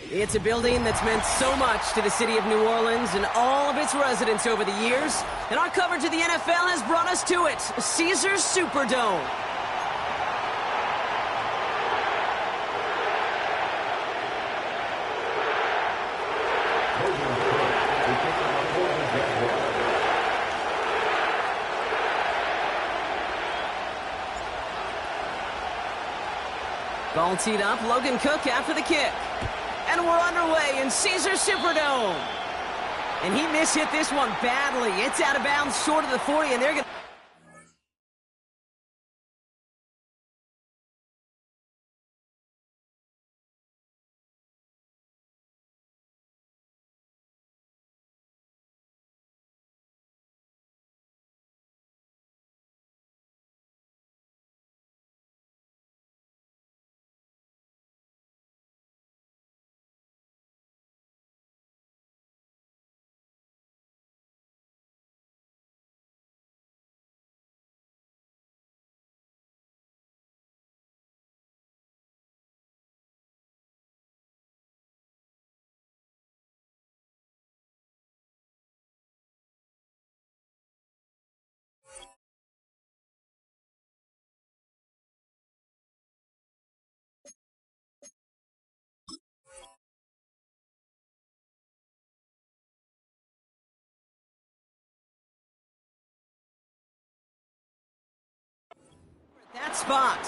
It's a building that's meant so much to the city of New Orleans and all of its residents over the years, and our coverage of the NFL has brought us to it, Caesars Superdome. Ball teed up, Logan Cook after the kick. And we're underway in Caesars Superdome. And he mishit this one badly. It's out of bounds short of the 40, and they're going to... that spot.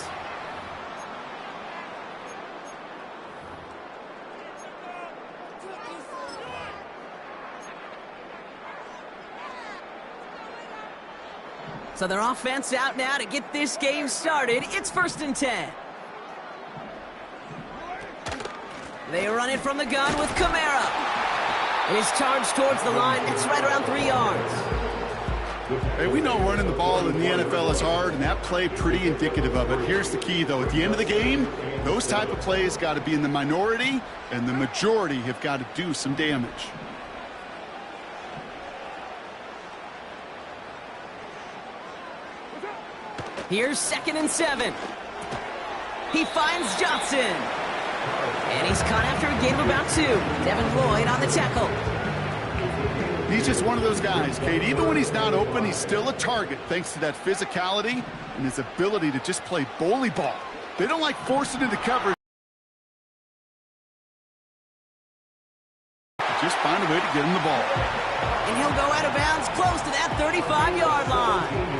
So their offense out now to get this game started. It's 1st and 10. They run it from the gun with Kamara. His charge towards the line. It's right around 3 yards. Hey, we know running the ball in the NFL is hard, and that play pretty indicative of it. Here's the key, though. At the end of the game, those type of plays got to be in the minority, and the majority have got to do some damage. Here's 2nd and 7. He finds Johnson. And he's caught after a gain of about 2. Devin Lloyd on the tackle. He's just one of those guys, Kate. Even when he's not open, he's still a target thanks to that physicality and his ability to just play bully ball. They don't like forcing into coverage. Just find a way to get him the ball. And he'll go out of bounds close to that 35-yard line.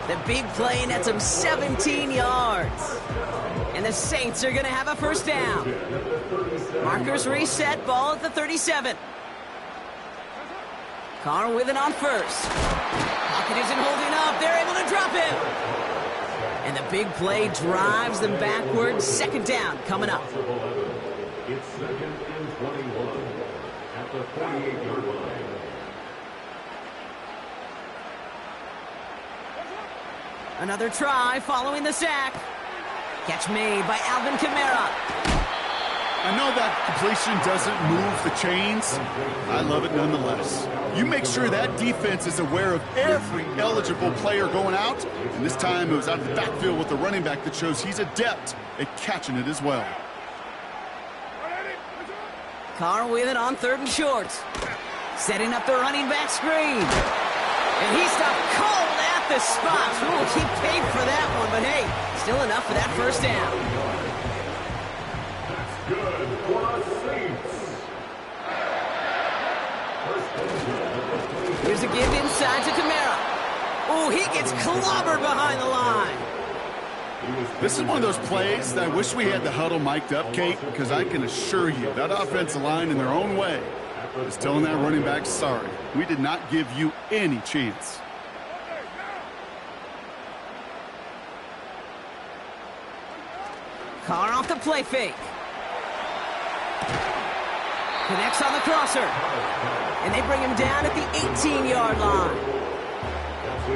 The big play nets him 17 yards. And the Saints are going to have a 1st down. Markers reset, ball at the 37. Carr with it on 1st. Pocket isn't holding up. They're able to drop him. And the big play drives them backwards. 2nd down coming up. It's 2nd and 21 at the 48-yard line. Another try following the sack. Catch made by Alvin Kamara. I know that completion doesn't move the chains. I love it nonetheless. You make sure that defense is aware of every eligible player going out. And this time it was out of the backfield with the running back that shows he's adept at catching it as well. Carr with it on 3rd and short. Setting up the running back screen. And he stopped cold at the spot. We'll keep paid for that one, but hey, still enough for that 1st down. Good for the Saints. Here's a give inside to Kamara. Oh, he gets clobbered behind the line. This is one of those plays that I wish we had the huddle mic'd up, Kate, because I can assure you that offensive line in their own way is telling that running back, sorry, we did not give you any chance. Carr off the play fake. Connects on the crosser. And they bring him down at the 18-yard line.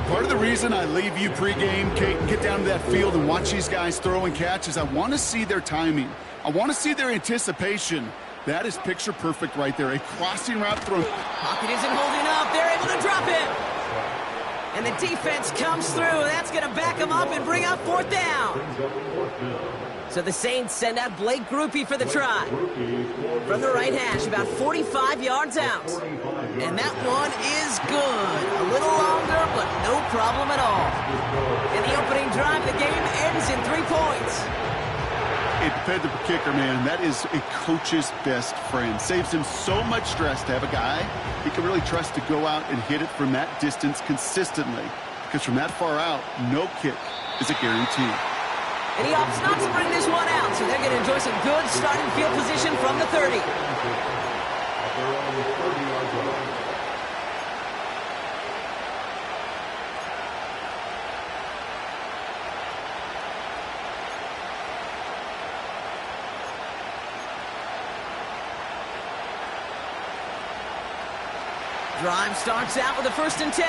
Part of the reason I leave you pregame, Kate, and get down to that field and watch these guys throw and catch is I want to see their timing. I want to see their anticipation. That is picture perfect right there. A crossing route thrown. Pocket isn't holding up. They're able to drop it. And the defense comes through. That's going to back them up and bring up fourth down. So the Saints send out Blake Grupe for the try. From the right hash, about 45 yards out. And that one is good. A little longer, but no problem at all. And the opening drive of the game ends in 3 points. A dependable kicker, man. That is a coach's best friend. Saves him so much stress to have a guy he can really trust to go out and hit it from that distance consistently. Because from that far out, no kick is a guarantee. And he opts not to bring this one out, so they're going to enjoy some good starting field position from the 30. Drive starts out with a 1st and 10.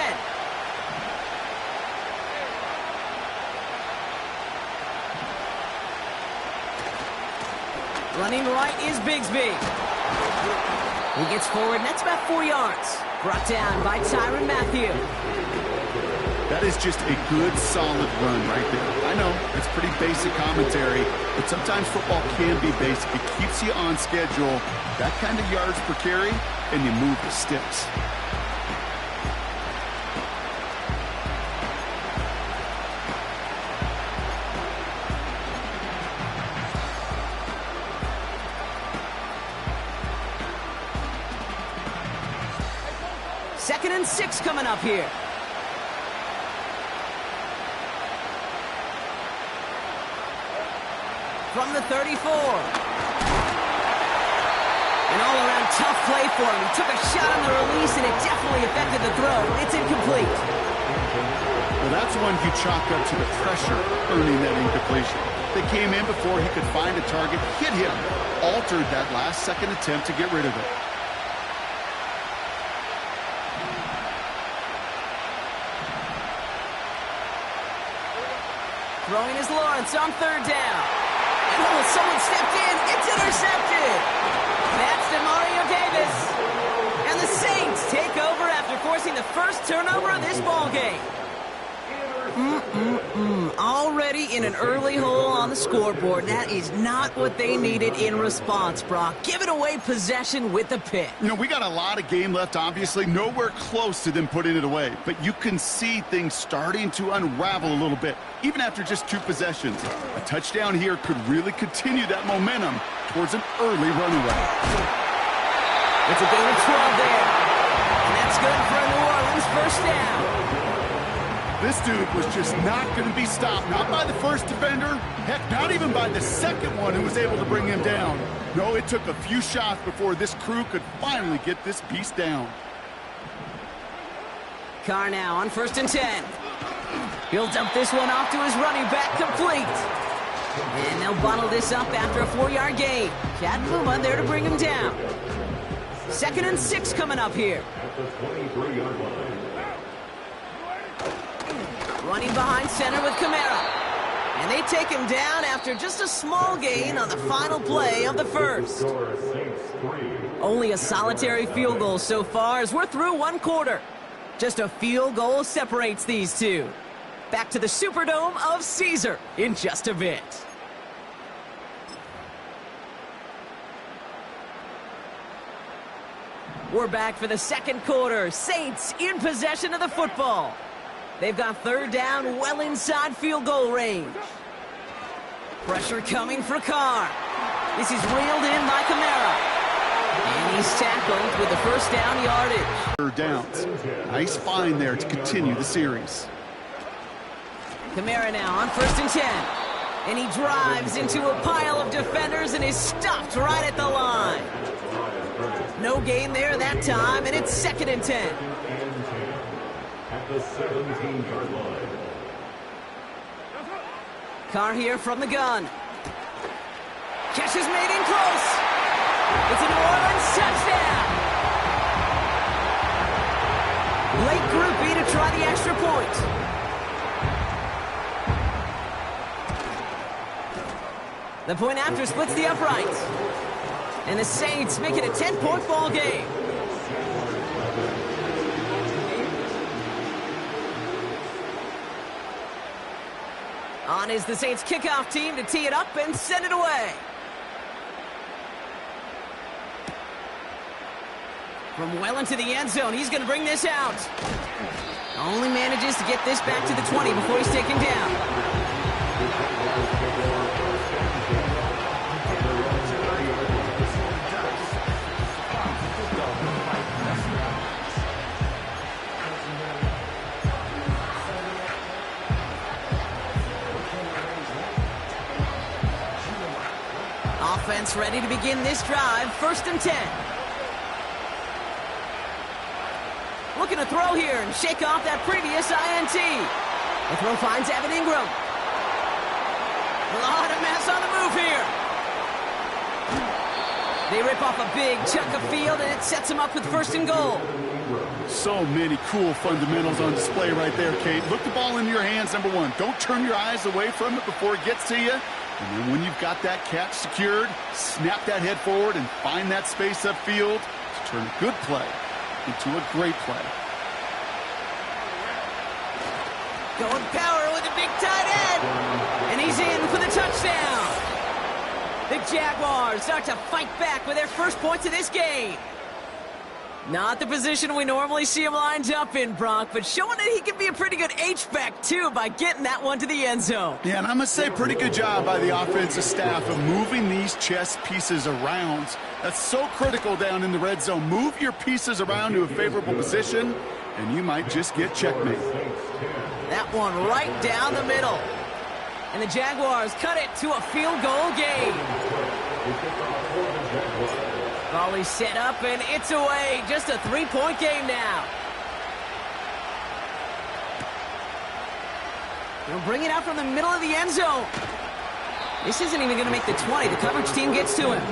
Running right is Bigsby. He gets forward, and that's about 4 yards. Brought down by Tyrann Mathieu. That is just a good, solid run right there. I know, it's pretty basic commentary, but sometimes football can be basic. It keeps you on schedule, that kind of yards per carry, and you move the sticks. Second and 6 coming up here. From the 34. An all-around tough play for him. He took a shot on the release, and it definitely affected the throw. It's incomplete. Well, that's one you chalk up to the pressure earning that incompletion. They came in before he could find a target, hit him, altered that last-second attempt to get rid of it. Throwing is Lawrence on 3rd down. And oh, someone stepped in. It's intercepted. That's DeMario Davis. And the Saints take over after forcing the first turnover of this ballgame. Already in an early hole on the scoreboard. That is not what they needed in response, Brock. Giving away possession with the pick. You know, we got a lot of game left, obviously. Nowhere close to them putting it away. But you can see things starting to unravel a little bit, even after just 2 possessions. A touchdown here could really continue that momentum towards an early runaway. It's a gain of 12 there. And that's good for a New Orleans first down. This dude was just not going to be stopped. Not by the first defender. Heck, not even by the second one who was able to bring him down. No, it took a few shots before this crew could finally get this beast down. Carr now on 1st and 10. He'll dump this one off to his running back, complete. And they'll bottle this up after a 4-yard gain. Chad Muma there to bring him down. 2nd and 6 coming up here. At the 23-yard line. Running behind center with Kamara. And they take him down after just a small gain on the final play of the first. Only a solitary field goal so far as we're through 1 quarter. Just a field goal separates these two. Back to the Superdome of Caesar in just a bit. We're back for the 2nd quarter. Saints in possession of the football. They've got 3rd down well inside field goal range. Pressure coming for Carr. This is reeled in by Kamara. And he's tackled with the 1st down yardage. 3rd downs. Nice find there to continue the series. Kamara now on 1st and 10. And he drives into a pile of defenders and is stopped right at the line. No gain there that time, and it's 2nd and 10. At the 17-yard line. Carr here from the gun. Catch is made in close. It's a New Orleans touchdown. Blake Grupe to try the extra point. The point after splits the uprights. And the Saints make it a 10-point ball game. On is the Saints kickoff team to tee it up and send it away. From well into the end zone, he's going to bring this out. Only manages to get this back to the 20 before he's taken down. Offense ready to begin this drive. 1st and 10. Looking to throw here and shake off that previous INT. The throw finds Evan Ingram. A lot of mess on the move here. They rip off a big chunk of field, and it sets them up with 1st and goal. So many cool fundamentals on display right there, Kate. Look the ball in your hands, number one. Don't turn your eyes away from it before it gets to you. And then when you've got that catch secured, snap that head forward and find that space upfield to turn a good play into a great play. Going power with a big tight end. And he's in for the touchdown. The Jaguars start to fight back with their first points of this game. Not the position we normally see him lined up in, Brock, but showing that he can be a pretty good H-back, too, by getting that one to the end zone. Yeah, and I must say, pretty good job by the offensive staff of moving these chess pieces around. That's so critical down in the red zone. Move your pieces around to a favorable position, and you might just get checkmate. That one right down the middle. And the Jaguars cut it to a field goal game. Volley set up, and it's away. Just a 3-point game now. They'll bring it out from the middle of the end zone. This isn't even going to make the 20. The coverage team gets to him.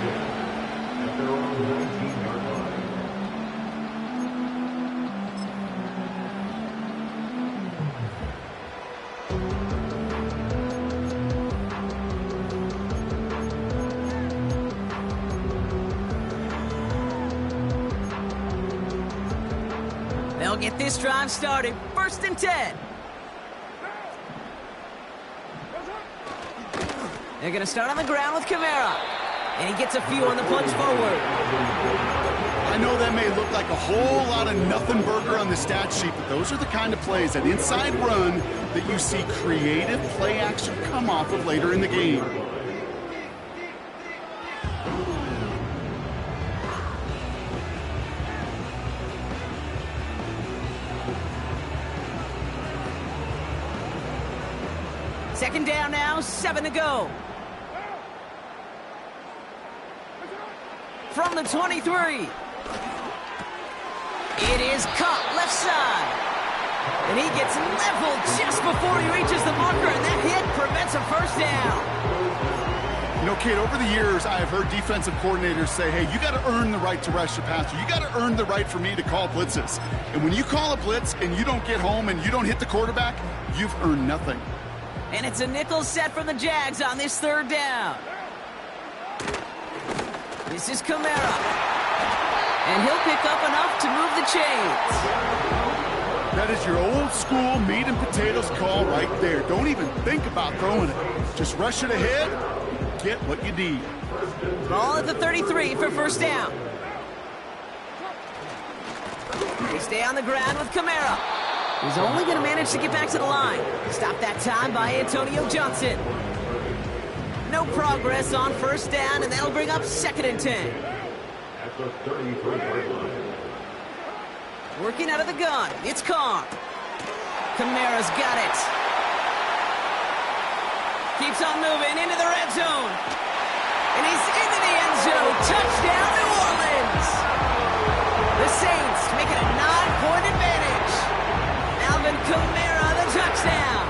They'll get this drive started. 1st and 10. They're going to start on the ground with Kamara. And he gets a few on the punch forward. I know that may look like a whole lot of nothing burger on the stat sheet, but those are the kind of plays, that inside run, that you see creative play action come off of later in the game. Second down now, 7 to go. From the 23. It is caught left side. And he gets leveled just before he reaches the marker, and that hit prevents a first down. You know, Kate, over the years, I have heard defensive coordinators say, hey, you got to earn the right to rush your passer. You got to earn the right for me to call blitzes. And when you call a blitz and you don't get home and you don't hit the quarterback, you've earned nothing. And it's a nickel set from the Jags on this 3rd down. This is Kamara. And he'll pick up enough to move the chains. That is your old school meat and potatoes call right there. Don't even think about throwing it. Just rush it ahead, get what you need. Ball at the 33 for 1st down. They stay on the ground with Kamara. He's only going to manage to get back to the line. Stopped that time by Antonio Johnson. No progress on 1st down, and that'll bring up 2nd and 10. At the 33-yard line. Working out of the gun, it's Carr. Kamara's got it. Keeps on moving into the red zone. And he's into the end zone. Touchdown, New Orleans. The Saints make it a 9-point advantage. Alvin Kamara, the touchdown.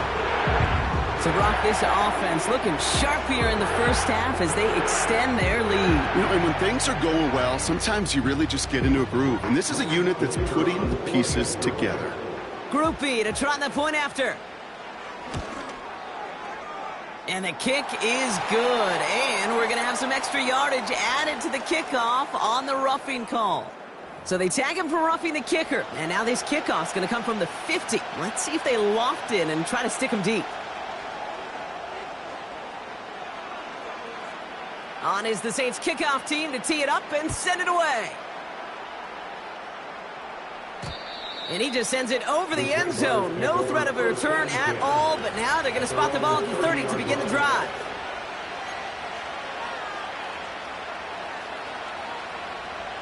So, Brock, this offense looking sharp here in the first half as they extend their lead. You know, and when things are going well, sometimes you really just get into a groove. And this is a unit that's putting the pieces together. Group B to try the point after. And the kick is good. And we're going to have some extra yardage added to the kickoff on the roughing call. So they tag him for roughing the kicker. And now this kickoff's going to come from the 50. Let's see if they loft in and try to stick him deep. On is the Saints kickoff team to tee it up and send it away. And he just sends it over the end zone. No threat of a return at all, but now they're going to spot the ball at the 30 to begin the drive.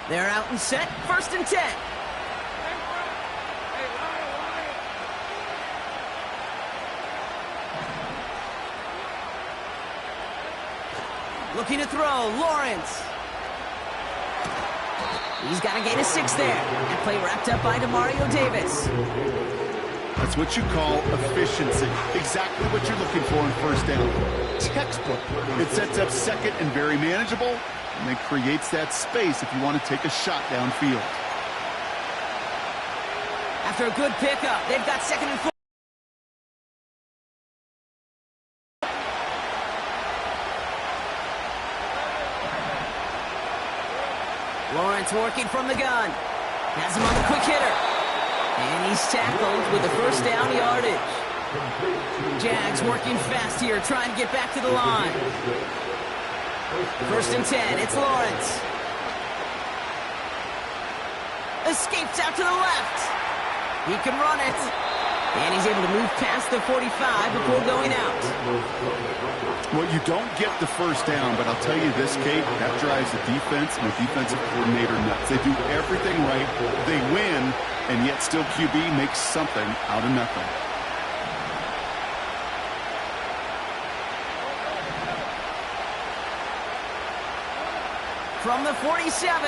They're out and set, 1st and 10. Looking to throw, Lawrence. He's got a gain of 6 there. That play wrapped up by Demario Davis. That's what you call efficiency. Exactly what you're looking for in 1st down. Textbook. It sets up 2nd and very manageable, and it creates that space if you want to take a shot downfield. After a good pickup, they've got 2nd and 4. Lawrence working from the gun. Has him on the quick hitter. And he's tackled with the 1st down yardage. Jags working fast here, trying to get back to the line. 1st and 10, it's Lawrence. Escapes out to the left. He can run it. And he's able to move past the 45 before going out. Well, you don't get the 1st down, but I'll tell you this, Kate, that drives the defense and the defensive coordinator nuts. They do everything right. They win, and yet still QB makes something out of nothing. From the 47.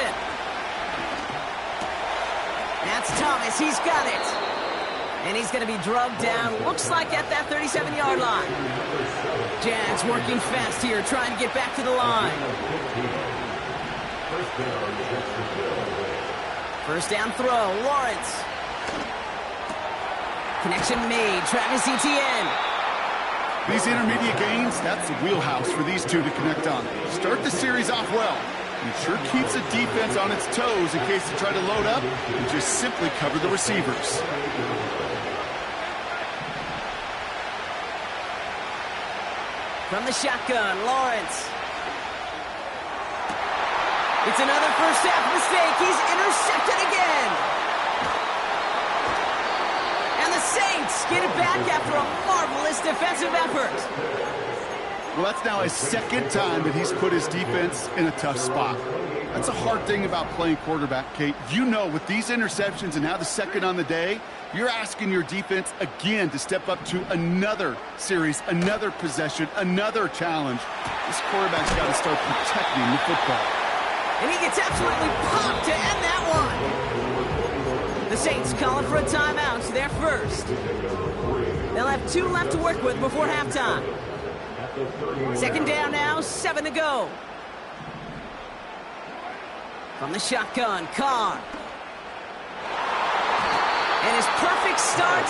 That's Thomas. He's got it. And he's going to be drugged down, looks like at that 37-yard line. Jags working fast here, trying to get back to the line. 1st down throw, Lawrence. Connection made, Travis Etienne. These intermediate gains, that's the wheelhouse for these two to connect on. Start the series off well. It sure keeps the defense on its toes in case they try to load up and just simply cover the receivers. From the shotgun, Lawrence. It's another 1st half mistake. He's intercepted again. And the Saints get it back after a marvelous defensive effort. Well, that's now his 2nd time that he's put his defense in a tough spot. That's a hard thing about playing quarterback, Kate. You know, with these interceptions and now the 2nd on the day, you're asking your defense again to step up to another series, another possession, another challenge. This quarterback's got to start protecting the football. And he gets absolutely popped to end that one. The Saints calling for a timeout, so they're 1st. They'll have 2 left to work with before halftime. 2nd down now, 7 to go. From the shotgun, Carr. And his perfect start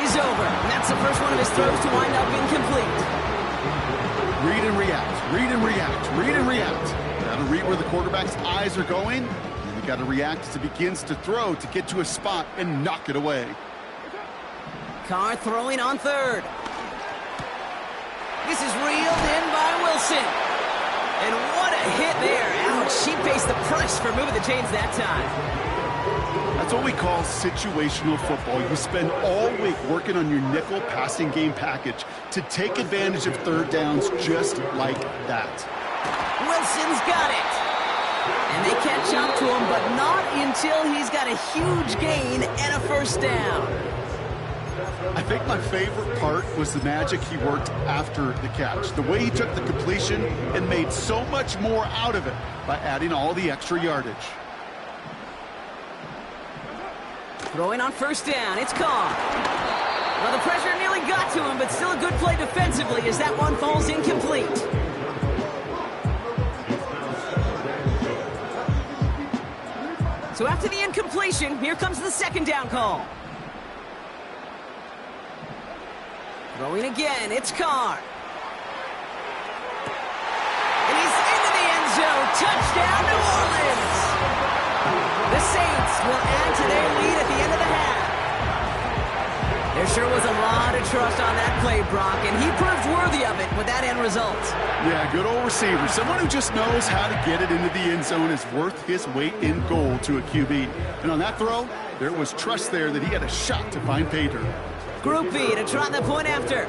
is over. And that's the first one of his throws to wind up incomplete. Read and react, read and react, read and react. Got to read where the quarterback's eyes are going, and you got to react as he begins to throw to get to a spot and knock it away. Carr throwing on 3rd. This is reeled in by Wilson. And what a hit there. Ouch, she faced the price for moving the chains that time. That's what we call situational football. You spend all week working on your nickel passing game package to take advantage of 3rd downs just like that. Wilson's got it. And they catch up to him, but not until he's got a huge gain and a 1st down. I think my favorite part was the magic he worked after the catch. The way he took the completion and made so much more out of it by adding all the extra yardage. Throwing on 1st down, it's Carr. Well, the pressure nearly got to him, but still a good play defensively as that one falls incomplete. So after the incompletion, here comes the 2nd down call. Throwing again, it's Carr. And he's into the end zone. Touchdown, New Orleans! The Saints will add to their lead at the end of the half. They're Sure was a lot of trust on that play, Brock, and he proved worthy of it with that end result. Yeah, good old receiver. Someone who just knows how to get it into the end zone is worth his weight in gold to a QB. And on that throw, there was trust there that he had a shot to find pay dirt. Group B to try the point after.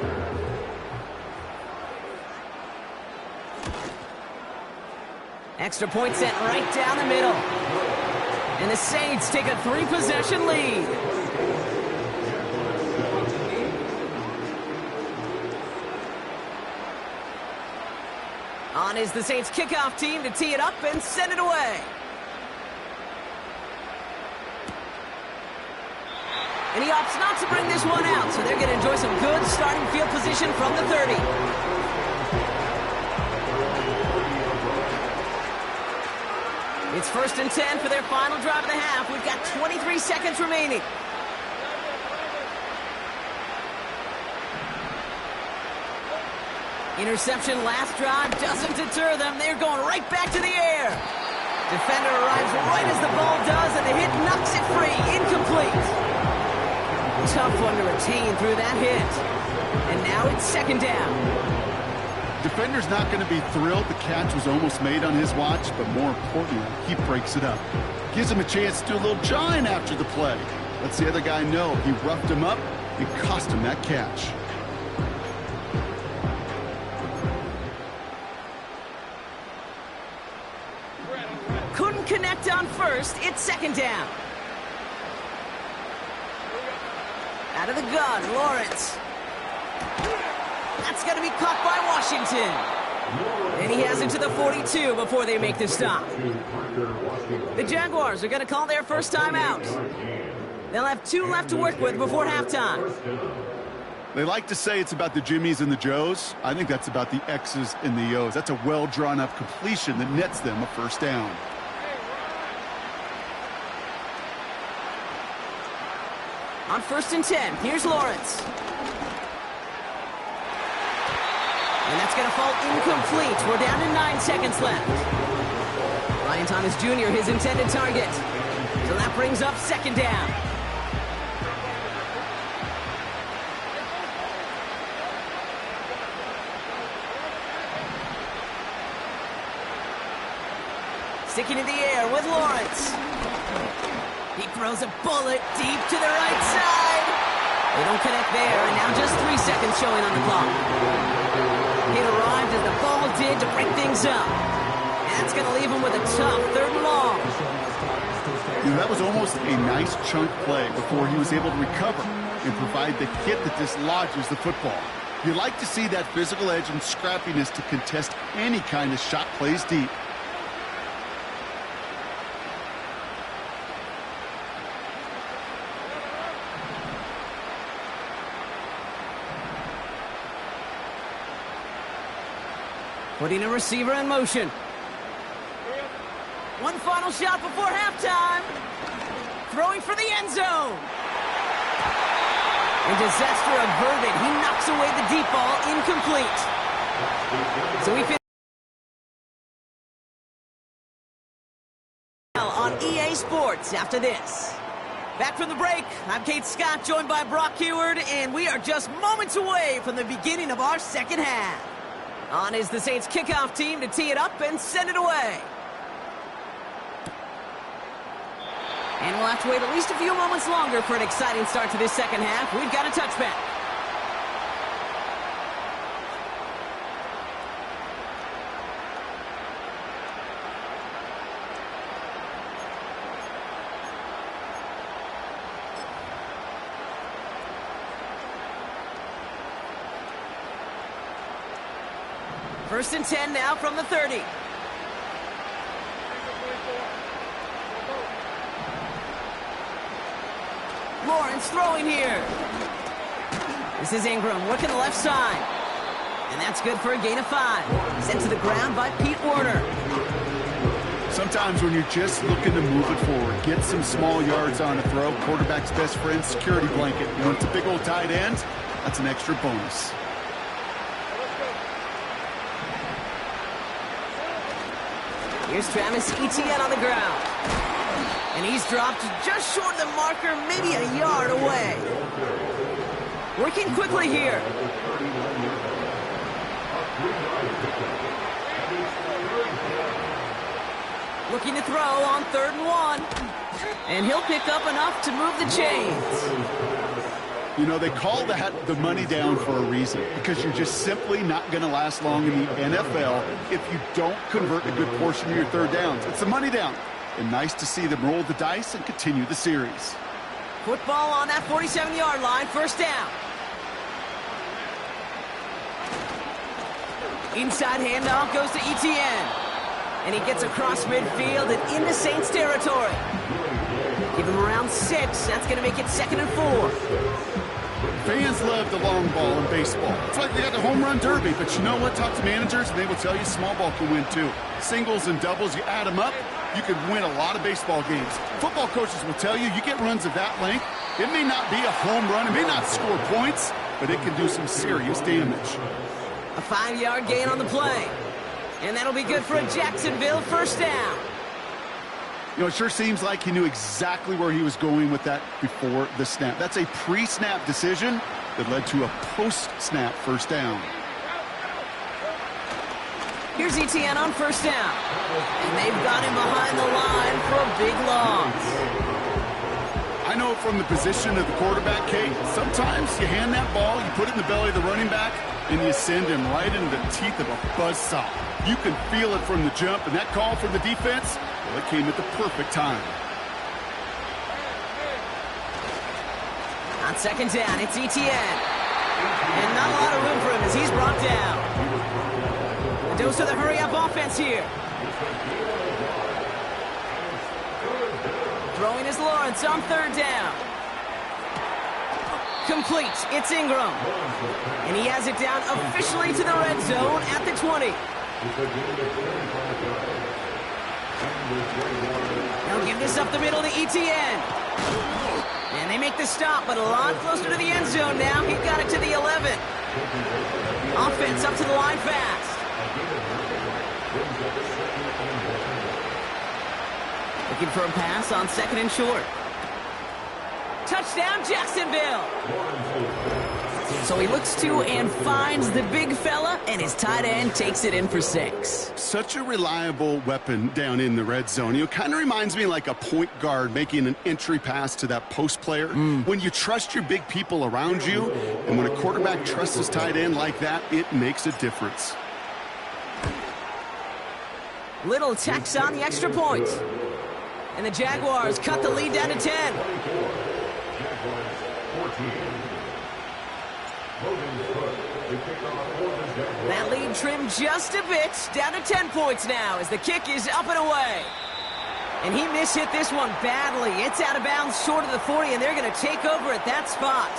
Extra point sent right down the middle. And the Saints take a 3-possession lead. On is the Saints kickoff team to tee it up and send it away. And he opts not to bring this one out, so they're going to enjoy some good starting field position from the 30. It's 1st and 10 for their final drive of the half. We've got 23 seconds remaining. Interception last drive doesn't deter them. They're going right back to the air. Defender arrives right as the ball does, and the hit knocks it free. Incomplete. Tough one to retain through that hit. And now it's 2nd down. Defender's not going to be thrilled the catch was almost made on his watch, but more importantly, he breaks it up. Gives him a chance to do a little jawing after the play. Lets the other guy know he roughed him up and cost him that catch. Couldn't connect on first. It's 2nd down. Out of the gun, Lawrence. That's going to be caught by Washington. And he has it to the 42 before they make the stop. The Jaguars are going to call their first time out. They'll have 2 left to work with before halftime. They like to say it's about the Jimmies and the Joes. I think that's about the X's and the O's. That's a well-drawn-up completion that nets them a 1st down. On 1st and 10, here's Lawrence. And that's going to fall incomplete. We're down to 9 seconds left. Ryan Thomas Jr., his intended target. So that brings up 2nd down. Sticking in the air with Lawrence. He throws a bullet deep to the right side. They don't connect there, and now just 3 seconds showing on the clock. It arrived as the ball did to break things up. And that's going to leave him with a tough 3rd and long. You know, that was almost a nice chunk play before he was able to recover and provide the hit that dislodges the football. You like to see that physical edge and scrappiness to contest any kind of shot plays deep. Putting a receiver in motion. One final shot before halftime. Throwing for the end zone. And disaster averted. He knocks away the deep ball, incomplete. So we finish on EA Sports after this. Back from the break, I'm Kate Scott, joined by Brock Heward, and we are just moments away from the beginning of our 2nd half. On is the Saints kickoff team to tee it up and send it away. And we'll have to wait at least a few moments longer for an exciting start to this 2nd half. We've got a touchback. First and 10 now from the 30. Lawrence throwing here. This is Ingram working the left side. And that's good for a gain of 5. Sent to the ground by Pete Werner. Sometimes when you're just looking to move it forward, get some small yards on a throw, quarterback's best friend, security blanket. You know, it's a big old tight end. That's an extra bonus. Here's Travis Etienne on the ground. And he's dropped just short of the marker, maybe a yard away. Working quickly here. Looking to throw on 3rd and 1. And he'll pick up enough to move the chains. You know, they call that the money down for a reason, because you're just simply not going to last long in the NFL if you don't convert a good portion of your 3rd downs. It's the money down. And nice to see them roll the dice and continue the series. Football on that 47-yard line, 1st down. Inside handoff goes to Etienne. And he gets across midfield and into Saints territory. Give him around 6. That's going to make it 2nd and 4. Fans love the long ball in baseball. It's like they got the home run derby, but you know what? Talk to managers, and they will tell you small ball can win too. Singles and doubles, you add them up, you can win a lot of baseball games. Football coaches will tell you get runs of that length. It may not be a home run, it may not score points, but it can do some serious damage. A 5-yard gain on the play. And that'll be good for a Jacksonville 1st down. You know, it sure seems like he knew exactly where he was going with that before the snap. That's a pre-snap decision that led to a post-snap 1st down. Here's Etienne on 1st down. And they've got him behind the line for a big loss. I know from the position of the quarterback, Kate, sometimes you hand that ball, you put it in the belly of the running back, and you send him right into the teeth of a buzzsaw. You can feel it from the jump, and that call from the defense, well, it came at the perfect time. On 2nd down, it's Etienne. And not a lot of room for him as he's brought down. A dose of the hurry-up offense here. Throwing is Lawrence on 3rd down. Complete. It's Ingram. And he has it down officially to the red zone at the 20. They'll give this up the middle to Etienne. And they make the stop, but a lot closer to the end zone now. He got it to the 11. Offense up to the line fast. Looking for a pass on 2nd and short. Touchdown, Jacksonville! So he looks to and finds the big fella, and his tight end takes it in for 6. Such a reliable weapon down in the red zone. You know, kind of reminds me like a point guard making an entry pass to that post player. When you trust your big people around you, and when a quarterback trusts his tight end like that, it makes a difference. Little tacks on the extra point. And the Jaguars cut the lead down to 10. That lead trimmed just a bit, down to 10 points now as the kick is up and away. And he mishit this one badly. It's out of bounds short of the 40, and they're going to take over at that spot.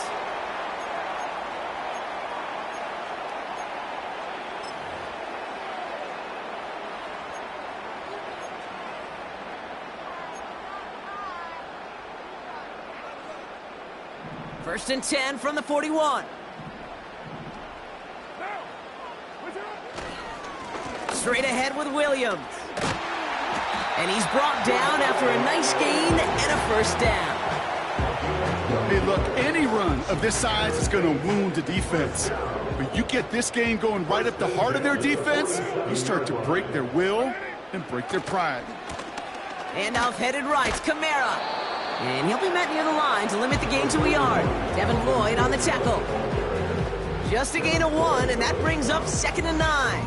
First and 10 from the 41. Straight ahead with Williams. And he's brought down after a nice gain and a 1st down. Hey, look, any run of this size is going to wound the defense. But you get this game going right up the heart of their defense, you start to break their will and break their pride. Handoff headed right, Kamara. And he'll be met near the line to limit the gain to a yard. Devin Lloyd on the tackle. Just a gain of 1, and that brings up 2nd and 9.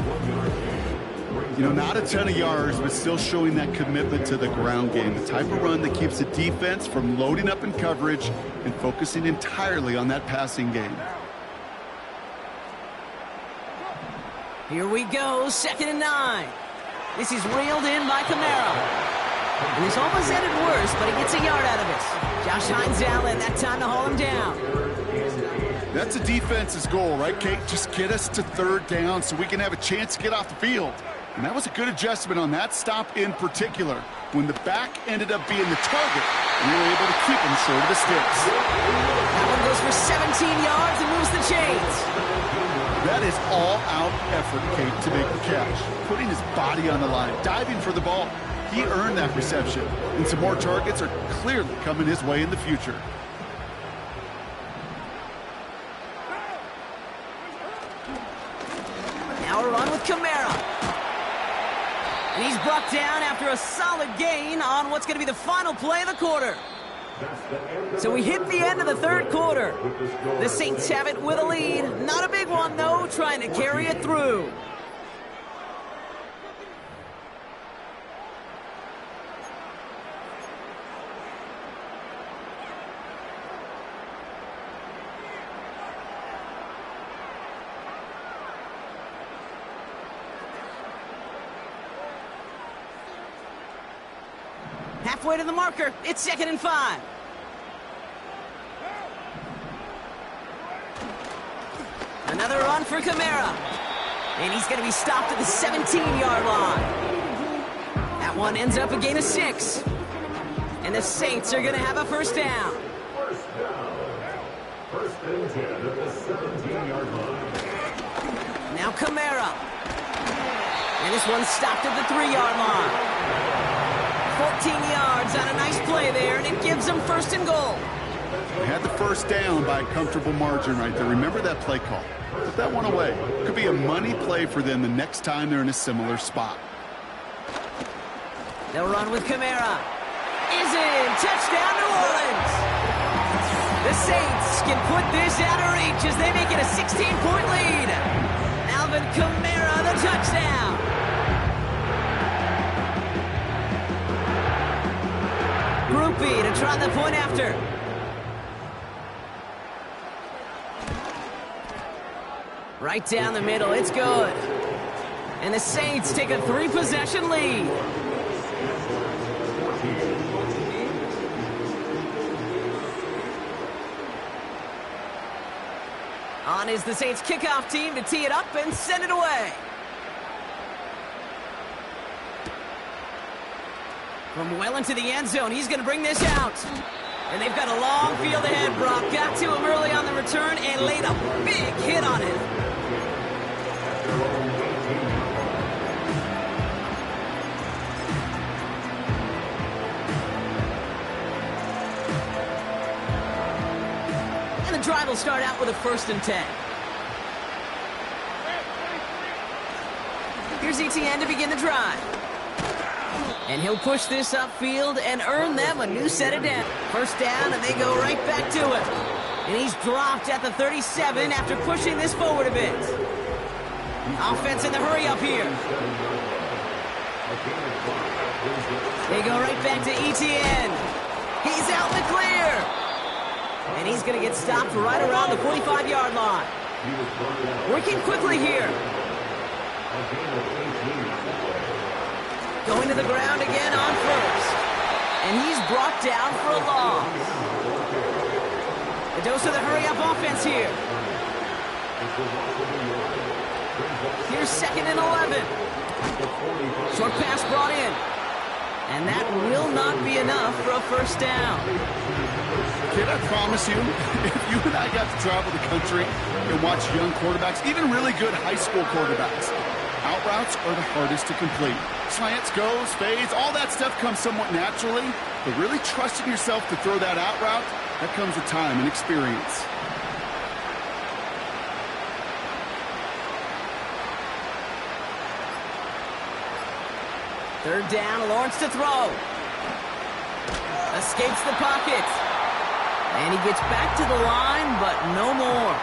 You know, not a ton of yards, but still showing that commitment to the ground game. The type of run that keeps the defense from loading up in coverage and focusing entirely on that passing game. Here we go, 2nd and 9. This is reeled in by Kamara. And this almost ended worse, but he gets a yard out of it. Josh Hines Allen, that time to haul him down. That's a defense's goal, right, Kate? Just get us to 3rd down so we can have a chance to get off the field. And that was a good adjustment on that stop in particular. When the back ended up being the target, we were able to keep him short of the sticks. That one goes for 17 yards and moves the chains. That is all-out effort, Kate, to make the catch. Putting his body on the line, diving for the ball. He earned that reception, and some more targets are clearly coming his way in the future. with Kamara. And he's brought down after a solid gain on what's going to be the final play of the quarter. So we hit the end of the third quarter. The Saints have it with a lead. Not a big one, though, trying to carry it through. Halfway to the marker. It's 2nd and 5. Another run for Kamara. And he's going to be stopped at the 17-yard line. That one ends up a gain of 6. And the Saints are going to have a first down. First down. 1st and 10 at the 17-yard line. Now Kamara. And this one's stopped at the 3-yard line. 14 yards on a nice play there, and it gives them 1st and goal. They had the first down by a comfortable margin right there. Remember that play call. Put that one away. Could be a money play for them the next time they're in a similar spot. They'll run with Kamara. Is in. Touchdown, New Orleans. The Saints can put this out of reach as they make it a 16-point lead. Alvin Kamara, the touchdown. Groupie to try the point after. Right down the middle, it's good. And the Saints take a 3-possession lead. On is the Saints kickoff team to tee it up and send it away. From well into the end zone, he's going to bring this out. And they've got a long field ahead, Brock. Got to him early on the return and laid a big hit on it. And the drive will start out with a 1st and 10. Here's ETN to begin the drive. And he'll push this upfield and earn them a new set of downs. First down, and they go right back to it. And he's dropped at the 37 after pushing this forward a bit. Offense in the hurry up here. They go right back to ETN. He's out in the clear. And he's going to get stopped right around the 45-yard line. Working quickly here. Going to the ground again on 1st. And he's brought down for a loss. A dose of the hurry-up offense here. Here's 2nd and 11. Short pass brought in. And that will not be enough for a first down. Kid, I promise you, if you and I got to travel the country and watch young quarterbacks, even really good high school quarterbacks, out routes are the hardest to complete. Slants, goes, fades, all that stuff comes somewhat naturally, but really trusting yourself to throw that out route, that comes with time and experience. Third down, Lawrence to throw. Escapes the pocket. And he gets back to the line, but no more.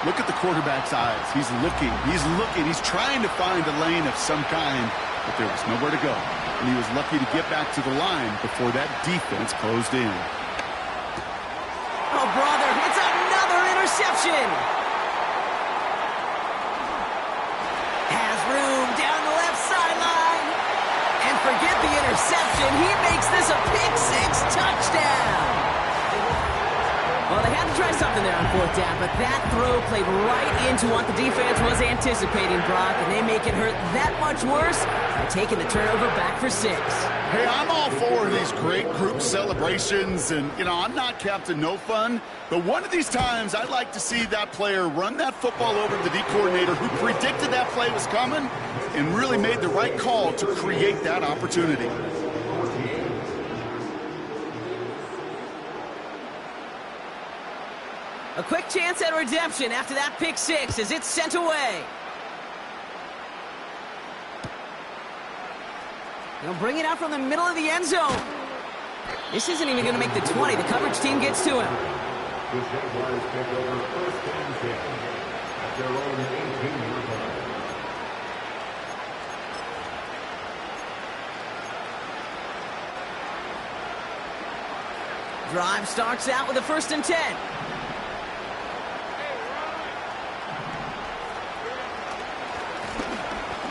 Look at the quarterback's eyes. He's looking, he's trying to find a lane of some kind, but there was nowhere to go. And he was lucky to get back to the line before that defense closed in. Oh, brother, it's another interception. Has room down the left sideline. And forget the interception. He makes this a pick-6 touchdown. Well, they had to try something there on 4th down, but that throw played right into what the defense was anticipating, Brock, and they make it hurt that much worse by taking the turnover back for 6. Hey, I'm all for these great group celebrations, and, you know, I'm not Captain No Fun, but one of these times I'd like to see that player run that football over to the D coordinator who predicted that play was coming and really made the right call to create that opportunity. A quick chance at redemption after that pick-6 as it's sent away. They'll bring it out from the middle of the end zone. This isn't even going to make the 20. The coverage team gets to him. The Jaguars take over first and 10 at their own 18-yard line. Drive starts out with a 1st and 10.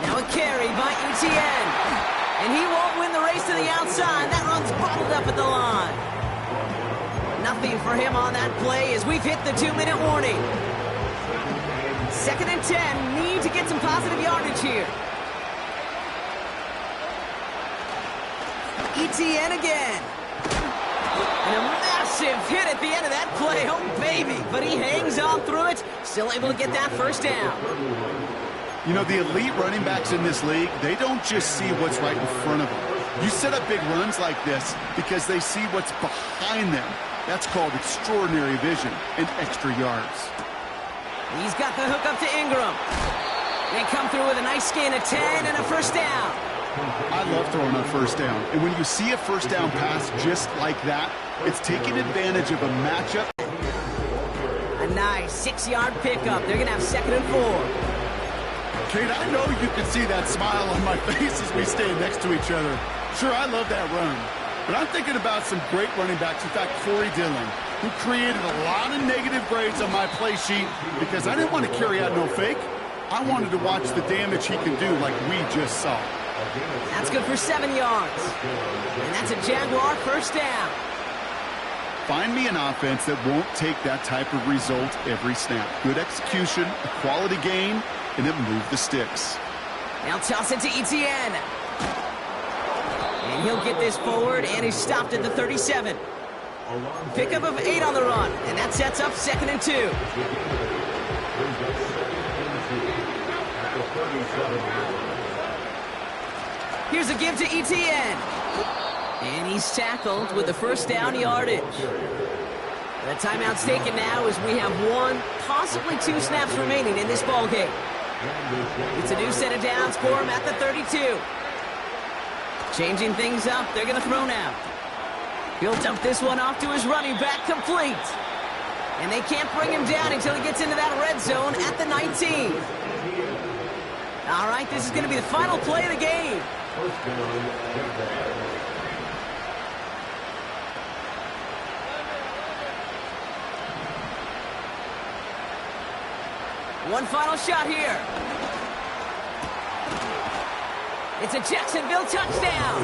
Now a carry by Etienne. And he won't win the race to the outside. That run's bottled up at the line. Nothing for him on that play as we've hit the 2-minute warning. 2nd and 10. Need to get some positive yardage here. Etienne again. And a massive hit at the end of that play. Oh, baby. But he hangs on through it. Still able to get that 1st down. You know, the elite running backs in this league, they don't just see what's right in front of them. You set up big runs like this because they see what's behind them. That's called extraordinary vision and extra yards. He's got the hook up to Ingram. They come through with a nice gain of 10 and a 1st down. I love throwing on 1st down. And when you see a 1st down pass just like that, it's taking advantage of a matchup. A nice 6-yard pickup. They're going to have 2nd and 4. Kate, I know you can see that smile on my face as we stand next to each other. Sure, I love that run. But I'm thinking about some great running backs. In fact, Corey Dillon, who created a lot of negative grades on my play sheet because I didn't want to carry out no fake. I wanted to watch the damage he can do like we just saw. That's good for 7 yards. And that's a Jaguar 1st down. Find me an offense that won't take that type of result every snap. Good execution, a quality game, and it moved the sticks. Now toss it to Etienne. And he'll get this forward, and he's stopped at the 37. Pickup of 8 on the run, and that sets up 2nd and 2. Here's a give to Etienne. And he's tackled with the 1st down yardage. The timeout's taken now as we have 1, possibly 2 snaps remaining in this ballgame. It's a new set of downs for him at the 32. Changing things up, they're going to throw now. He'll dump this one off to his running back, complete. And they can't bring him down until he gets into that red zone at the 19. All right, this is going to be the final play of the game. One final shot here. It's a Jacksonville touchdown.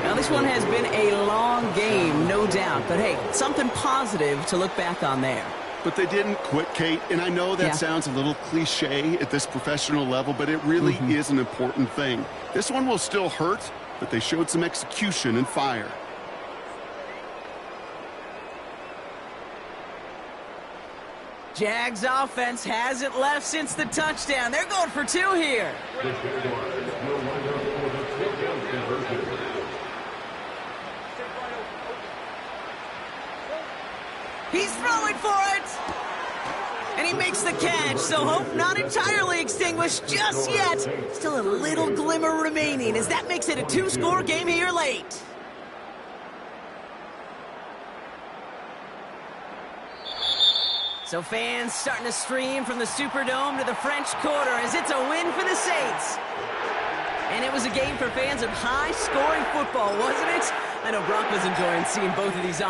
Now, this one has been a long game, no doubt. But, hey, something positive to look back on there. But they didn't quit, Kate. And I know that sounds a little cliche at this professional level, but it really is an important thing. This one will still hurt, but they showed some execution and fire. Jags offense hasn't left since the touchdown. They're going for 2 here. He's throwing for it. And he makes the catch, so hope not entirely extinguished just yet. Still a little glimmer remaining as that makes it a 2-score game here late. So fans starting to stream from the Superdome to the French Quarter as it's a win for the Saints. And it was a game for fans of high-scoring football, wasn't it? I know Brock was enjoying seeing both of these